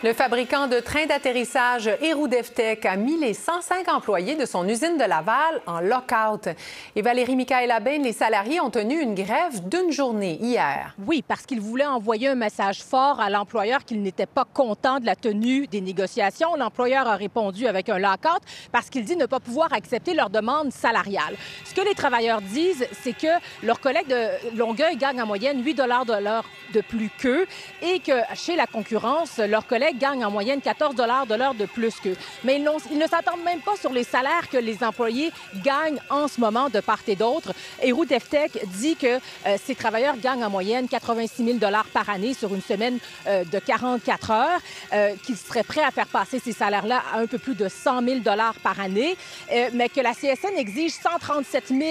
Le fabricant de trains d'atterrissage Héroux-Devtech a mis les 105 employés de son usine de Laval en lock-out. Et Valérie Michaël-Labaine, les salariés ont tenu une grève d'une journée hier. Oui, parce qu'ils voulaient envoyer un message fort à l'employeur qu'ils n'étaient pas contents de la tenue des négociations. L'employeur a répondu avec un lock-out parce qu'il dit ne pas pouvoir accepter leur demande salariale. Ce que les travailleurs disent, c'est que leurs collègues de Longueuil gagnent en moyenne 8 de l'heure de plus qu'eux et que chez la concurrence, leurs collègues gagnent en moyenne 14 de l'heure de plus qu'eux. Mais ils ne s'attendent même pas sur les salaires que les employés gagnent en ce moment de part et d'autre. Héroux-Devtech dit que ces travailleurs gagnent en moyenne 86 000 par année sur une semaine de 44 heures, qu'ils seraient prêts à faire passer ces salaires-là à un peu plus de 100 000 par année, mais que la CSN exige 137 000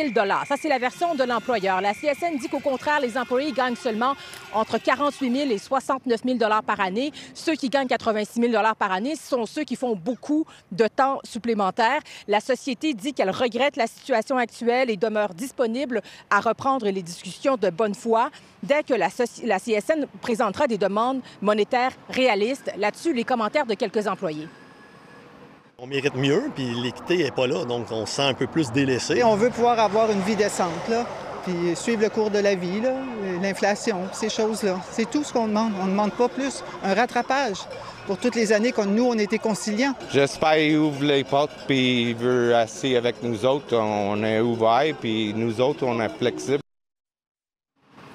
Ça, c'est la version de l'employeur. La CSN dit qu'au contraire, les employés gagnent seulement entre 48 000 et 69 000 par année. Ceux qui gagnent 86 000 par année, ce sont ceux qui font beaucoup de temps supplémentaire. La société dit qu'elle regrette la situation actuelle et demeure disponible à reprendre les discussions de bonne foi dès que la CSN présentera des demandes monétaires réalistes. Là-dessus, les commentaires de quelques employés. On mérite mieux, puis l'équité n'est pas là, donc on se sent un peu plus délaissé. On veut pouvoir avoir une vie décente, là, puis suivre le cours de la vie, l'inflation, ces choses-là. C'est tout ce qu'on demande. On ne demande pas plus. Un rattrapage pour toutes les années qu'on nous, on était conciliants. J'espère qu'ils ouvrent les portes, puis ils veulent assis avec nous autres. On est ouverts, puis nous autres, on est flexibles.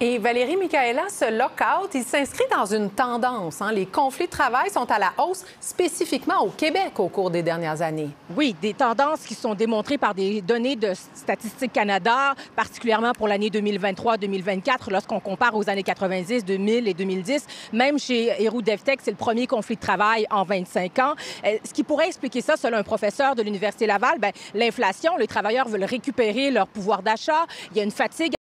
Et Valérie Michaëla, ce lock-out, il s'inscrit dans une tendance. Les conflits de travail sont à la hausse, spécifiquement au Québec au cours des dernières années. Oui, des tendances qui sont démontrées par des données de Statistique Canada, particulièrement pour l'année 2023-2024, lorsqu'on compare aux années 90, 2000 et 2010. Même chez Héroux-Devtech, c'est le premier conflit de travail en 25 ans. Ce qui pourrait expliquer ça, selon un professeur de l'Université Laval, l'inflation, les travailleurs veulent récupérer leur pouvoir d'achat. Il y a une fatigue